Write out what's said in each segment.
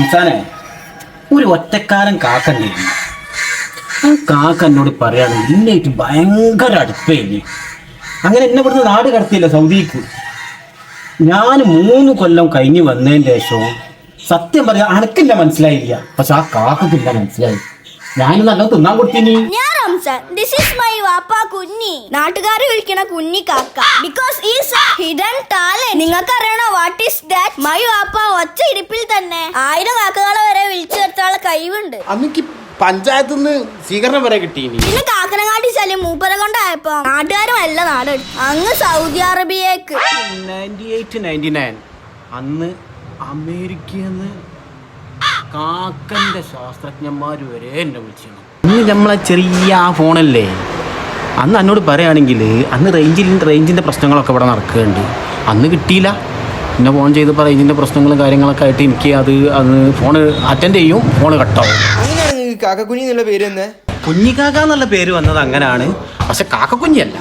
റംസാനെ ഒരു ഒറ്റക്കാലം കാക്കണ്ടേ ആ കാക്ക എന്നോട് പറയാണ് ഇന്നായിട്ട് ഭയങ്കര അടുപ്പേനി. അങ്ങനെ എന്നെ ഇവിടുന്ന് നാട് കടത്തിയില്ല സൗദിക്ക്. ഞാൻ 3 കൊല്ലം കഴിഞ്ഞ് വന്നതിന് ശേഷവും സത്യം പറയാ അനക്കില്ല മനസ്സിലായില്ല. പക്ഷെ ആ കാക്കക്കില്ല മനസ്സിലായി. ഞാൻ നല്ല തിന്നാൻ കൊടുത്തിനി. ദിസ് ഈസ് മൈ വാപ്പ കുഞ്ഞി. നാട്ടുകാർ വിളിക്കണ കുഞ്ഞി കാക്ക ബിക്കോസ് ഈസ് ഹിഡൻ ടാലന്റ്. നിങ്ങൾക്ക് അറിയണോ വാട്ട് ഈസ് ദാറ്റ്? മൈ വാപ്പ ഒറ്റ ഇരിപ്പിൽ തന്നെ 1000 കാക്കകളെ വരെ വിളിച്ചു വരുത്താനുള്ള കഴിവുണ്ട്. അന്നെനിക്ക് പഞ്ചായത്തിൽ നിന്ന് സ്വീകരണം വരെ കിട്ടീനി. പിന്നെ കാക്കനങ്ങാട്ടി ശല്യം മൂപ്പരെ കൊണ്ടായപ്പോ നാട്ടുകാരും എല്ലാ നാടെടുത്തു അങ്ങ് സൗദി അറേബ്യക്ക്. 98-99 അന്ന് അമേരിക്കന്ന് കാക്കന്റെ ശാസ്ത്രജ്ഞന്മാർ വരെ എന്നെ വിളിച്ചിരുന്നു. ഇന്ന് നമ്മളെ ചെറിയ ആ ഫോണല്ലേ, അന്ന് എന്നോട് പറയുകയാണെങ്കിൽ അന്ന് റേഞ്ചിൻ്റെ പ്രശ്നങ്ങളൊക്കെ ഇവിടെ നടക്കുന്നുണ്ട്. അന്ന് കിട്ടിയില്ല. പിന്നെ ഫോൺ ചെയ്തപ്പോൾ റേഞ്ചിൻ്റെ പ്രശ്നങ്ങളും കാര്യങ്ങളൊക്കെ ആയിട്ട് എനിക്ക് അന്ന് ഫോൺ അറ്റൻഡ് ചെയ്യും, ഫോൺ കട്ടാവും. അങ്ങനെയാണ് കാക്കക്കുഞ്ഞി എന്നുള്ള പേര് തന്നെ. കുഞ്ഞിക്കാക്ക എന്നുള്ള പേര് വന്നത് അങ്ങനെയാണ്, പക്ഷെ കാക്കക്കുഞ്ഞല്ല.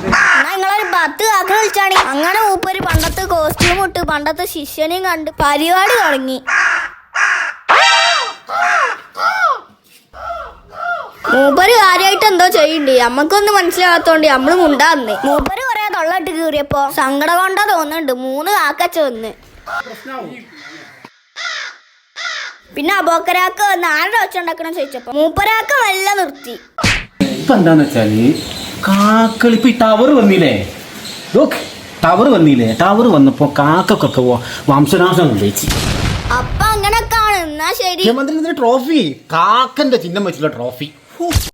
നിങ്ങളൊരു 10 കാക്ക വിളിച്ചാണ്. അങ്ങനെ മൂപ്പര് പണ്ടത്തെ കോസ്റ്റ്യൂം ഇട്ട് പണ്ടത്തെ ശിഷ്യനെയും കണ്ട് പരിപാടി തുടങ്ങി. മൂപ്പര് കാര്യമായിട്ട് എന്തോ ചെയ്യണ്ടേ, നമ്മക്കൊന്നും മനസ്സിലാകാത്തോണ്ട് നമ്മള് മുണ്ടാന്നേ. മൂപ്പര് കൊറേ തൊള്ളട്ട് കീറിയപ്പോ സങ്കടം കൊണ്ടാ തോന്നുന്നുണ്ട് 3 കാക്കച്ച വന്ന്. പിന്നെ അബോക്കരാക്ക വന്ന് ആരുടെ ഒച്ച ഉണ്ടാക്കണം ചോദിച്ചപ്പോ മൂപ്പരാക്ക വല്ല നിർത്തി. ഇപ്പൊ എന്താന്ന് വെച്ചാല് കാക്കളിപ്പോ ഈ ടവർ വന്നില്ലേ, ടവർ വന്നില്ലേ, ടവർ വന്നപ്പോ കാക്കൊക്കെ വംശനാശം സംഭവിച്ചു. അപ്പൊ അങ്ങനൊക്കെയാണ്. എന്നാ ശരി. ട്രോഫി കാക്കന്റെ ചിഹ്നം വെച്ചുള്ള ട്രോഫി.